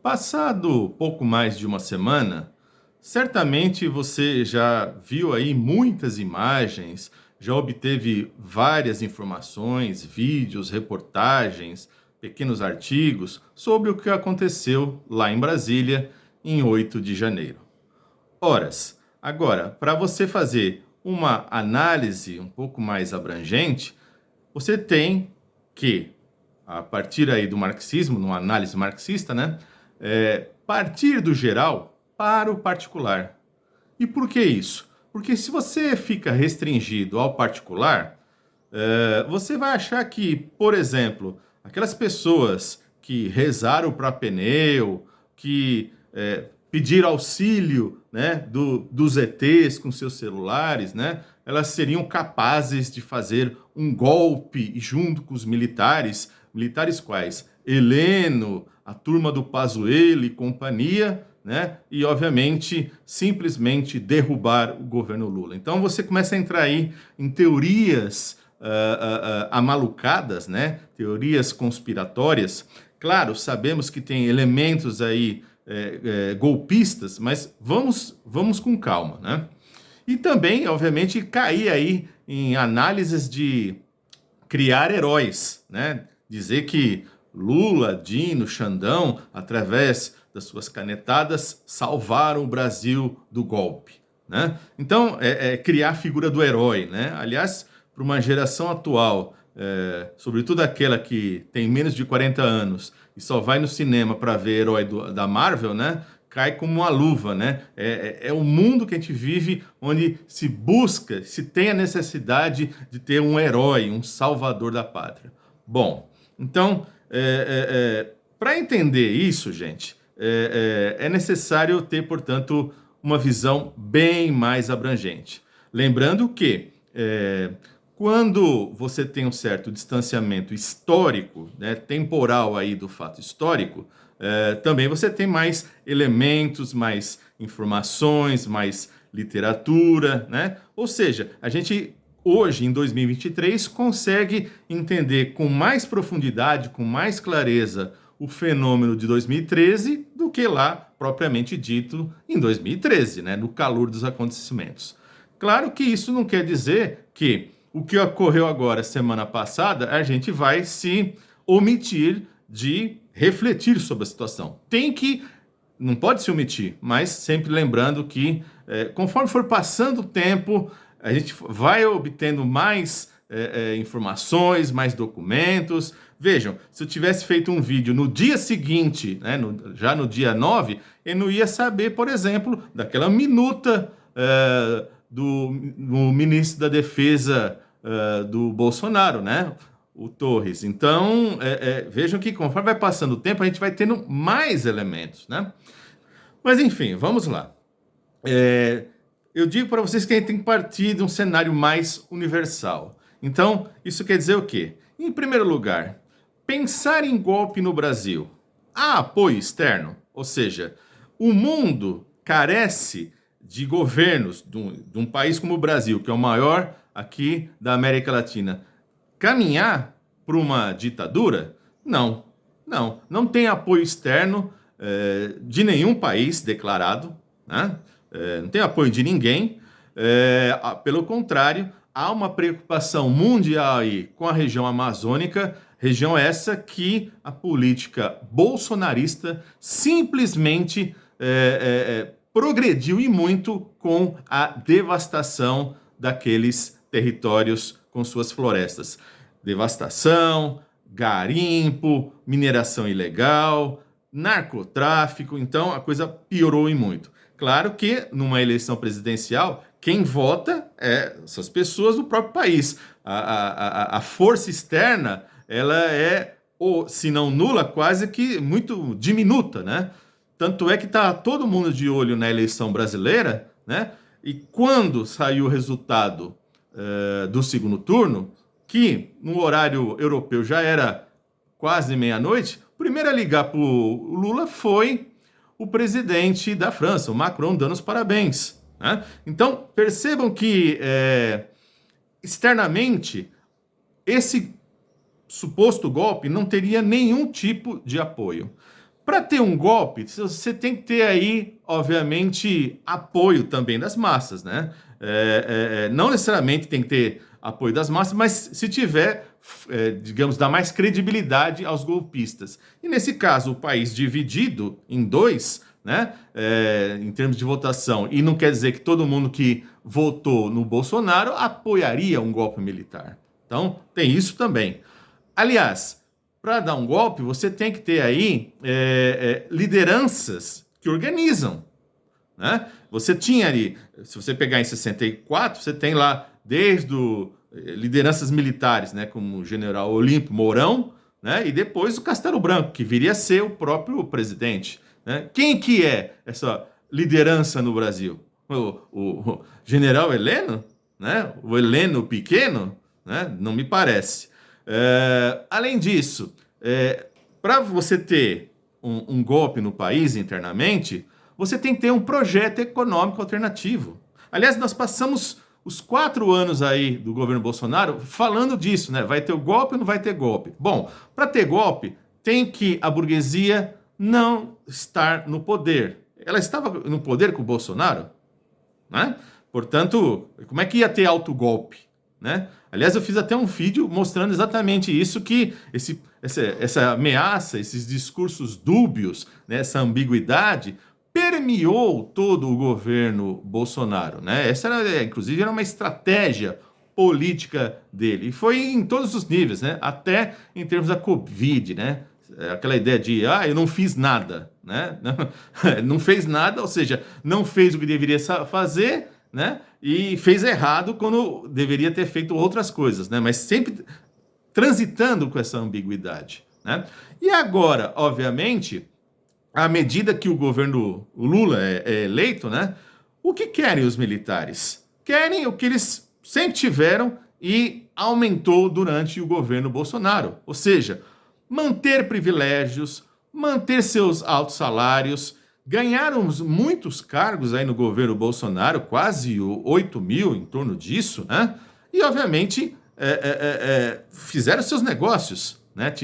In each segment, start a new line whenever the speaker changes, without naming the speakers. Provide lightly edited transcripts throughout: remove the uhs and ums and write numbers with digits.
Passado pouco mais de uma semana, certamente você já viu aí muitas imagens, já obteve várias informações, vídeos, reportagens, pequenos artigos sobre o que aconteceu lá em Brasília em 8 de janeiro. Horas. Agora, para você fazer uma análise um pouco mais abrangente, você tem que, a partir aí do marxismo, numa análise marxista, né, partir do geral para o particular. E por que isso? Porque se você fica restringido ao particular, você vai achar que, por exemplo, aquelas pessoas que rezaram para pneu, que pediram auxílio, né, dos ETs com seus celulares, né, elas seriam capazes de fazer um golpe junto com os militares. Militares quais? Heleno, a turma do Pazuello e companhia, né? E, obviamente, simplesmente derrubar o governo Lula. Então, você começa a entrar aí em teorias amalucadas, né? Teorias conspiratórias. Claro, sabemos que tem elementos aí golpistas, mas vamos com calma, né? E também, obviamente, cair aí em análises de criar heróis, né? Dizer que Lula, Dino, Xandão, através das suas canetadas, salvaram o Brasil do golpe, né? Então, criar a figura do herói, né? Aliás, para uma geração atual, sobretudo aquela que tem menos de 40 anos e só vai no cinema para ver herói da Marvel, né? Cai como uma luva, né? É o mundo que a gente vive onde se busca, se tem a necessidade de ter um herói, um salvador da pátria. Bom, então, para entender isso, gente, é necessário ter, portanto, uma visão bem mais abrangente. Lembrando que quando você tem um certo distanciamento histórico, né, temporal aí do fato histórico, também você tem mais elementos, mais informações, mais literatura, né? Ou seja, a gente hoje, em 2023, consegue entender com mais profundidade, com mais clareza, o fenômeno de 2013 do que lá, propriamente dito, em 2013, né? No calor dos acontecimentos. Claro que isso não quer dizer que o que ocorreu agora, semana passada, a gente vai se omitir de refletir sobre a situação. Não pode se omitir, mas sempre lembrando que, conforme for passando o tempo, a gente vai obtendo mais informações, mais documentos. Vejam, se eu tivesse feito um vídeo no dia seguinte, né, já no dia 9, eu não ia saber, por exemplo, daquela minuta do ministro da Defesa do Bolsonaro, né? O Torres. Então, vejam que conforme vai passando o tempo, a gente vai tendo mais elementos, né? Mas, enfim, vamos lá. Eu digo para vocês que a gente tem que partir de um cenário mais universal. Então, isso quer dizer o quê? Em primeiro lugar, pensar em golpe no Brasil. Há apoio externo? Ou seja, o mundo carece de governos de um país como o Brasil, que é o maior aqui da América Latina, caminhar para uma ditadura? Não, não tem apoio externo de nenhum país declarado, né? Não tem apoio de ninguém. Pelo contrário, há uma preocupação mundial aí com a região amazônica, região essa que a política bolsonarista simplesmente progrediu e muito com a devastação daqueles territórios com suas florestas. Devastação, garimpo, mineração ilegal, narcotráfico, então a coisa piorou e muito. Claro que numa eleição presidencial, quem vota são as pessoas do próprio país. A força externa, ela ou se não nula, quase que muito diminuta, né? Tanto é que está todo mundo de olho na eleição brasileira, né? E quando saiu o resultado do segundo turno, que no horário europeu já era quase meia-noite, o primeiro a ligar para o Lula foi o presidente da França, o Macron, dando os parabéns, né? Então, percebam que externamente esse suposto golpe não teria nenhum tipo de apoio. Para ter um golpe, você tem que ter aí, obviamente, apoio também das massas, né? Não necessariamente tem que ter apoio das massas, mas se tiver, digamos, dá mais credibilidade aos golpistas. E nesse caso, o país dividido em dois, né? Em termos de votação, e não quer dizer que todo mundo que votou no Bolsonaro apoiaria um golpe militar. Então, tem isso também. Aliás, para dar um golpe, você tem que ter aí lideranças que organizam, né? Você tinha ali, se você pegar em 64, você tem lá desde lideranças militares, né, como o general Olímpio Mourão, né, e depois o Castelo Branco, que viria a ser o próprio presidente, né? Quem que é essa liderança no Brasil? O general Heleno, né? O Heleno Pequeno, né? Não me parece. Além disso, para você ter um golpe no país internamente, você tem que ter um projeto econômico alternativo. Aliás, nós passamos os 4 anos aí do governo Bolsonaro falando disso, né? Vai ter o golpe ou não vai ter golpe? Bom, para ter golpe, tem que a burguesia não estar no poder. Ela estava no poder com o Bolsonaro, né? Portanto, como é que ia ter autogolpe, né? Aliás, eu fiz até um vídeo mostrando exatamente isso, que essa ameaça, esses discursos dúbios, né, essa ambiguidade, permeou todo o governo Bolsonaro, né? Essa era, inclusive, era uma estratégia política dele. E foi em todos os níveis, né? Até em termos da Covid, né? Aquela ideia de, eu não fiz nada, né? Não fez nada, ou seja, não fez o que deveria fazer, né? E fez errado quando deveria ter feito outras coisas, né? Mas sempre transitando com essa ambiguidade, né? E agora, obviamente, à medida que o governo Lula é eleito, né? O que querem os militares? Querem o que eles sempre tiveram e aumentou durante o governo Bolsonaro, ou seja, manter privilégios, manter seus altos salários. Ganharam muitos cargos aí no governo Bolsonaro, quase 8 mil, em torno disso, né? E, obviamente, fizeram seus negócios, né?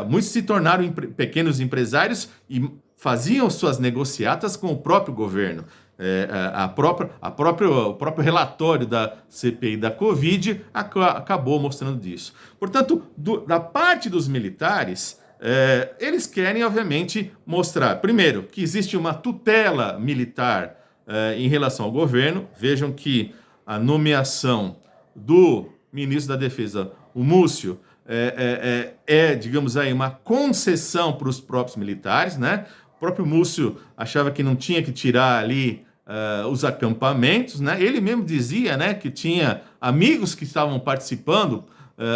Muitos se tornaram pequenos empresários e faziam suas negociatas com o próprio governo. O próprio relatório da CPI da Covid acabou mostrando isso. Portanto, da parte dos militares, eles querem, obviamente, mostrar, primeiro, que existe uma tutela militar em relação ao governo. Vejam que a nomeação do ministro da Defesa, o Múcio, digamos aí, uma concessão para os próprios militares, né? O próprio Múcio achava que não tinha que tirar ali os acampamentos, né? Ele mesmo dizia, né, que tinha amigos que estavam participando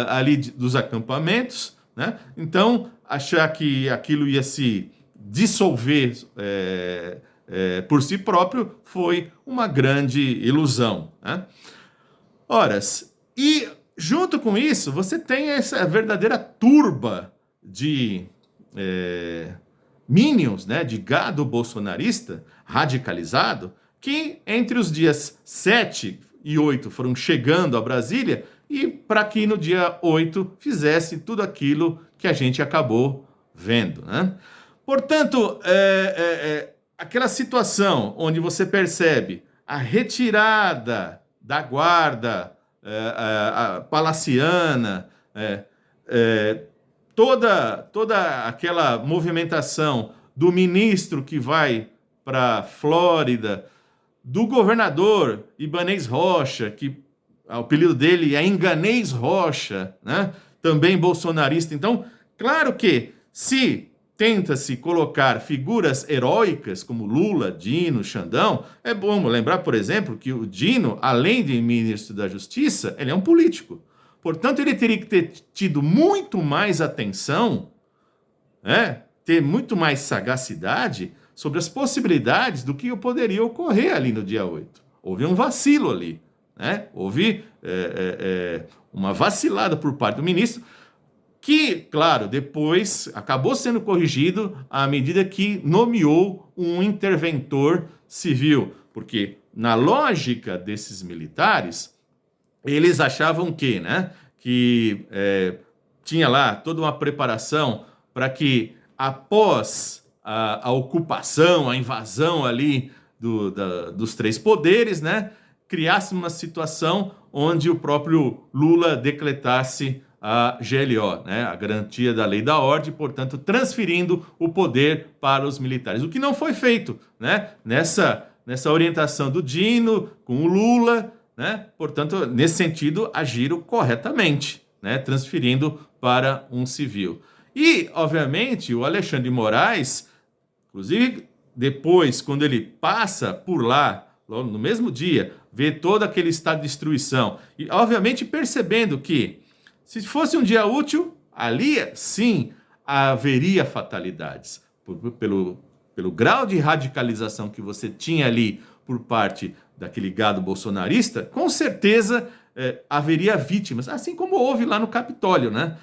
ali dos acampamentos, né? Então, achar que aquilo ia se dissolver por si próprio foi uma grande ilusão, né? Ora, e junto com isso, você tem essa verdadeira turba de minions, né, de gado bolsonarista radicalizado, que entre os dias 7 e 8 foram chegando a Brasília e para que no dia 8 fizesse tudo aquilo que a gente acabou vendo, né? Portanto, aquela situação onde você percebe a retirada da guarda a palaciana, toda aquela movimentação do ministro que vai para a Flórida, do governador Ibanez Rocha, que o apelido dele é Enganês Rocha, né? Também bolsonarista. Então, claro que se tenta-se colocar figuras heróicas como Lula, Dino, Xandão, é bom lembrar, por exemplo, que o Dino, além de ministro da Justiça, ele é um político. Portanto, ele teria que ter tido muito mais atenção, ter muito mais sagacidade sobre as possibilidades do que poderia ocorrer ali no dia 8. Houve um vacilo ali, né? Houve uma vacilada por parte do ministro, que, claro, depois acabou sendo corrigido à medida que nomeou um interventor civil, porque na lógica desses militares, eles achavam que tinha lá toda uma preparação para que após a ocupação, a invasão ali dos três poderes, né, criasse uma situação onde o próprio Lula decretasse a GLO, né, a garantia da lei e da ordem, portanto, transferindo o poder para os militares. O que não foi feito, né, nessa orientação do Dino com o Lula, né, portanto, nesse sentido, agiram corretamente, né, transferindo para um civil. E, obviamente, o Alexandre de Moraes, inclusive, depois, quando ele passa por lá, logo no mesmo dia, vê todo aquele estado de destruição, e, obviamente, percebendo que, se fosse um dia útil, ali, sim, haveria fatalidades. Pelo grau de radicalização que você tinha ali por parte daquele gado bolsonarista, com certeza haveria vítimas, assim como houve lá no Capitólio, né?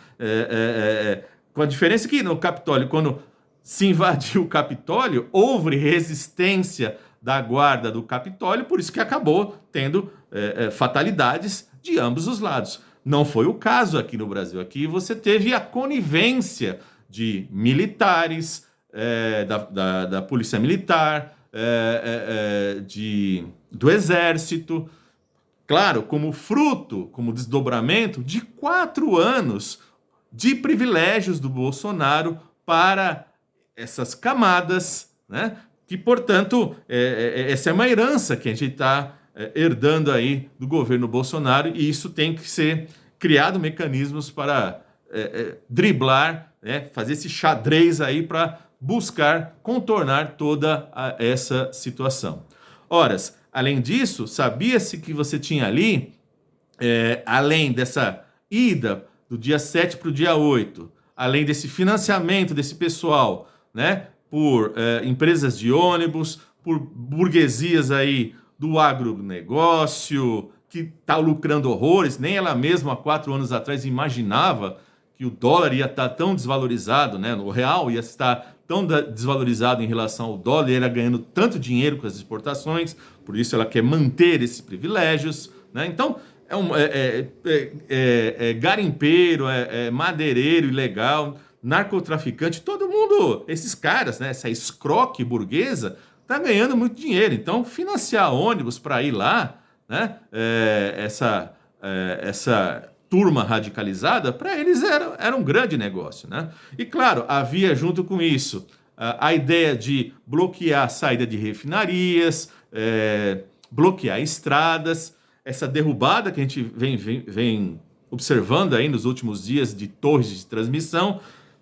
Com a diferença que no Capitólio, quando se invadiu o Capitólio, houve resistência da guarda do Capitólio, por isso que acabou tendo fatalidades de ambos os lados. Não foi o caso aqui no Brasil. Aqui você teve a conivência de militares, da Polícia Militar, do Exército, claro, como fruto, como desdobramento de 4 anos de privilégios do Bolsonaro para essas camadas, né? Que, portanto, essa é uma herança que a gente está herdando aí do governo Bolsonaro, e isso tem que ser criado mecanismos para driblar, né? Fazer esse xadrez aí para buscar contornar toda essa situação. Ora, além disso, sabia-se que você tinha ali, além dessa ida do dia 7 para o dia 8, além desse financiamento desse pessoal, né, por empresas de ônibus, por burguesias aí do agronegócio, que está lucrando horrores, nem ela mesma há 4 anos atrás imaginava que o dólar ia estar tão desvalorizado, né, o real ia estar tão desvalorizado em relação ao dólar, e ela ganhando tanto dinheiro com as exportações, por isso ela quer manter esses privilégios, né? Então, garimpeiro, madeireiro ilegal, narcotraficante, todo mundo, esses caras, né, essa escroque burguesa, tá ganhando muito dinheiro. Então, financiar ônibus para ir lá, né, essa turma radicalizada, para eles era um grande negócio, né? E claro, havia junto com isso a ideia de bloquear a saída de refinarias, bloquear estradas, essa derrubada que a gente vem observando aí nos últimos dias de torres de transmissão.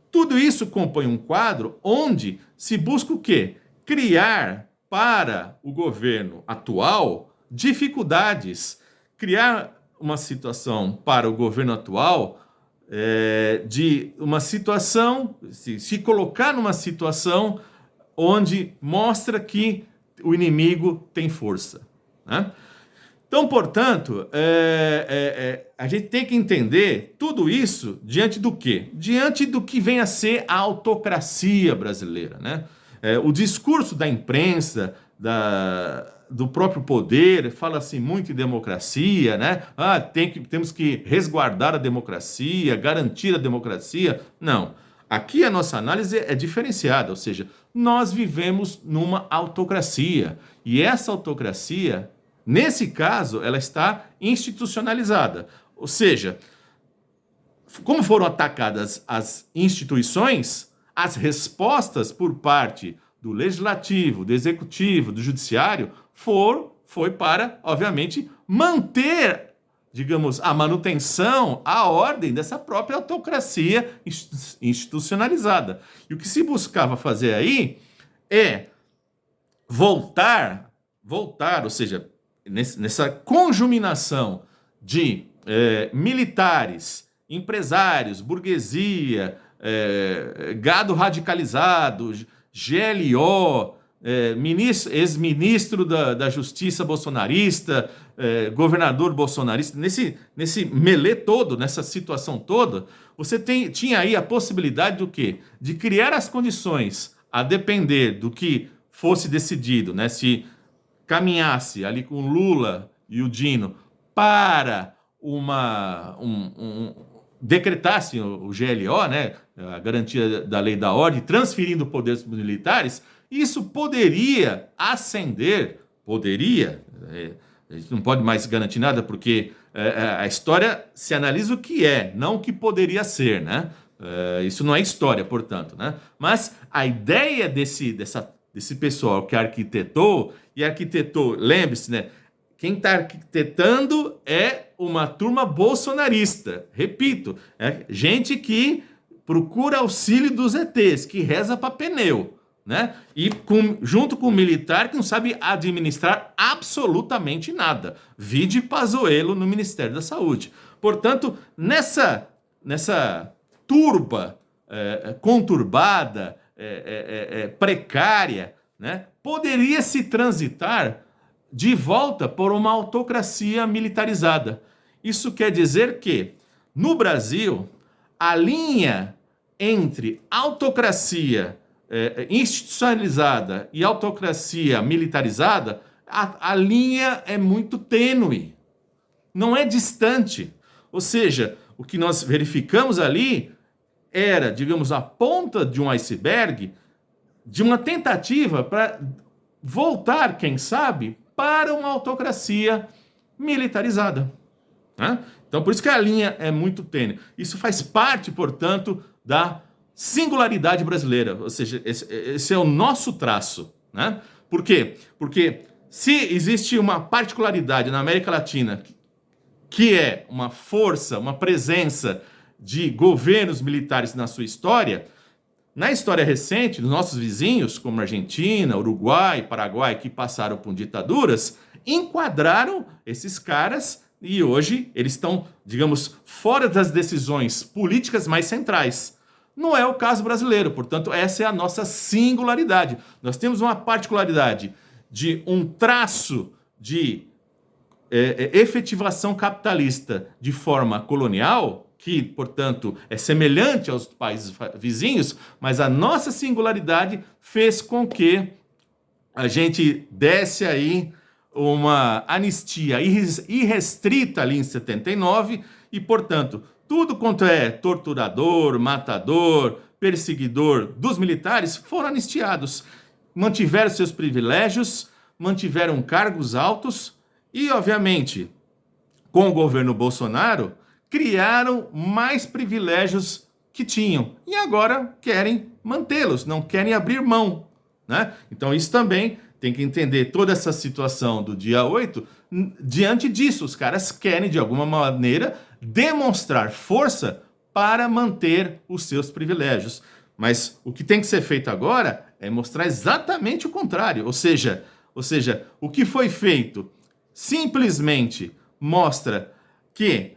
Tudo isso compõe um quadro onde se busca o quê? Criar para o governo atual dificuldades, criar uma situação para o governo atual de uma situação, se colocar numa situação onde mostra que o inimigo tem força, né? Então, portanto, a gente tem que entender tudo isso diante do quê? Diante do que vem a ser a autocracia brasileira, né? O discurso da imprensa, do próprio poder, fala-se muito em democracia, né? Temos que resguardar a democracia, garantir a democracia. Não. Aqui a nossa análise é diferenciada, ou seja, nós vivemos numa autocracia. E essa autocracia, nesse caso, ela está institucionalizada. Ou seja, como foram atacadas as instituições, as respostas por parte do legislativo, do executivo, do judiciário, foi para, obviamente, manter, digamos, a manutenção, a ordem dessa própria autocracia institucionalizada. E o que se buscava fazer aí é voltar, ou seja, nessa conjuminação de militares, empresários, burguesia, gado radicalizado, GLO, ex-ministro da Justiça bolsonarista, governador bolsonarista, nesse melê todo, nessa situação toda, você tinha aí a possibilidade do quê? De criar as condições, a depender do que fosse decidido, né? Se caminhasse ali com Lula e o Dino para decretassem o GLO, né, a garantia da lei da ordem, transferindo poderes para os militares, isso poderia ascender, a gente não pode mais garantir nada, porque a história se analisa o que é, não o que poderia ser, né? Isso não é história, portanto, né? Mas a ideia desse pessoal que arquitetou, lembre-se, né? Quem está arquitetando é uma turma bolsonarista. Repito, é gente que procura auxílio dos ETs, que reza para pneu, né? E junto com o militar que não sabe administrar absolutamente nada. Vide Pazuello no Ministério da Saúde. Portanto, nessa turba conturbada, precária, né, poderia se transitar de volta por uma autocracia militarizada. Isso quer dizer que, no Brasil, a linha entre autocracia institucionalizada e autocracia militarizada, a linha é muito tênue, não é distante. Ou seja, o que nós verificamos ali era, digamos, a ponta de um iceberg de uma tentativa para voltar, quem sabe, para uma autocracia militarizada, né? Então, por isso que a linha é muito tênue. Isso faz parte, portanto, da singularidade brasileira, ou seja, esse é o nosso traço, né? Por quê? Porque se existe uma particularidade na América Latina, que é uma força, uma presença de governos militares na sua história, na história recente, dos nossos vizinhos, como Argentina, Uruguai, Paraguai, que passaram por ditaduras, enquadraram esses caras e hoje eles estão, digamos, fora das decisões políticas mais centrais. Não é o caso brasileiro, portanto, essa é a nossa singularidade. Nós temos uma particularidade de um traço de efetivação capitalista de forma colonial, que, portanto, é semelhante aos países vizinhos, mas a nossa singularidade fez com que a gente desse aí uma anistia irrestrita ali em 79 e, portanto, tudo quanto é torturador, matador, perseguidor dos militares foram anistiados. Mantiveram seus privilégios, mantiveram cargos altos e, obviamente, com o governo Bolsonaro, criaram mais privilégios que tinham e agora querem mantê-los, não querem abrir mão, né? Então isso também tem que entender toda essa situação do dia 8 diante disso. Os caras querem, de alguma maneira, demonstrar força para manter os seus privilégios. Mas o que tem que ser feito agora é mostrar exatamente o contrário. Ou seja, o que foi feito simplesmente mostra que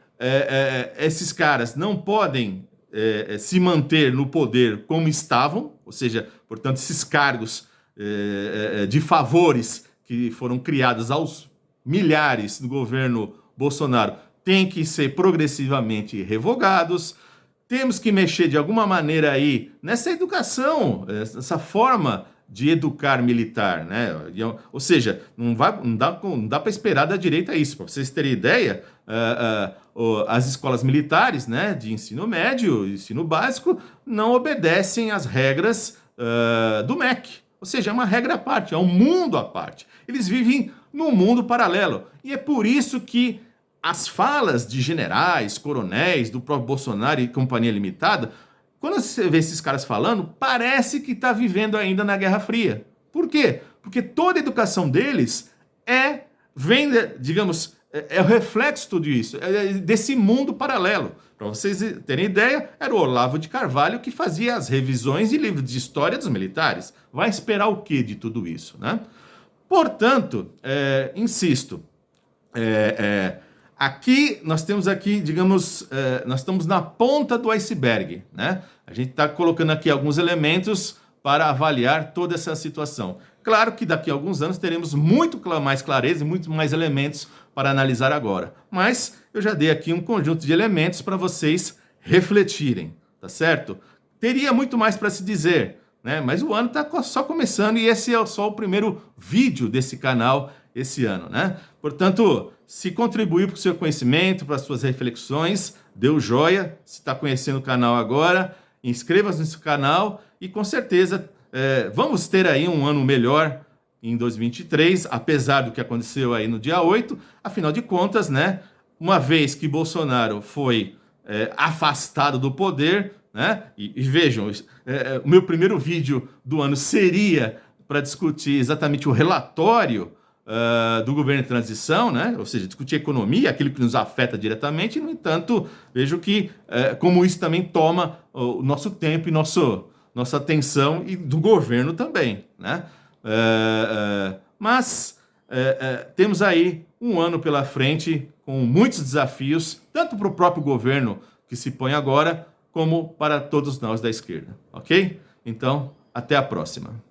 esses caras não podem se manter no poder como estavam, ou seja, portanto, esses cargos de favores que foram criados aos milhares do governo Bolsonaro têm que ser progressivamente revogados. Temos que mexer de alguma maneira aí nessa educação, essa forma de educar militar, né? Ou seja, não dá para esperar da direita isso. Para vocês terem ideia, as escolas militares, né, de ensino médio, ensino básico, não obedecem às regras do MEC. Ou seja, é uma regra à parte, é um mundo à parte. Eles vivem num mundo paralelo. E é por isso que as falas de generais, coronéis, do próprio Bolsonaro e companhia limitada, quando você vê esses caras falando, parece que está vivendo ainda na Guerra Fria. Por quê? Porque toda a educação deles vem, digamos, é o reflexo de tudo isso, desse mundo paralelo. Para vocês terem ideia, era o Olavo de Carvalho que fazia as revisões de livros de história dos militares. Vai esperar o quê de tudo isso, né? Portanto, insisto, aqui nós temos digamos, nós estamos na ponta do iceberg, né? A gente está colocando aqui alguns elementos para avaliar toda essa situação. Claro que daqui a alguns anos teremos muito mais clareza e muito mais elementos para analisar agora. Mas eu já dei aqui um conjunto de elementos para vocês refletirem, tá certo? Teria muito mais para se dizer, né? Mas o ano está só começando e esse é só o primeiro vídeo desse canal esse ano, né? Portanto, se contribuir para o seu conhecimento, para as suas reflexões, dê o joia. Se está conhecendo o canal agora, inscreva-se nesse canal e com certeza vamos ter aí um ano melhor em 2023, apesar do que aconteceu aí no dia 8. Afinal de contas, né, uma vez que Bolsonaro foi afastado do poder, né, e vejam, o meu primeiro vídeo do ano seria para discutir exatamente o relatório do governo de transição, né? Ou seja, discutir economia, aquilo que nos afeta diretamente. No entanto, vejo que como isso também toma o nosso tempo e nossa atenção e do governo também, né? Mas temos aí um ano pela frente com muitos desafios, tanto para o próprio governo que se põe agora, como para todos nós da esquerda, ok? Então, até a próxima.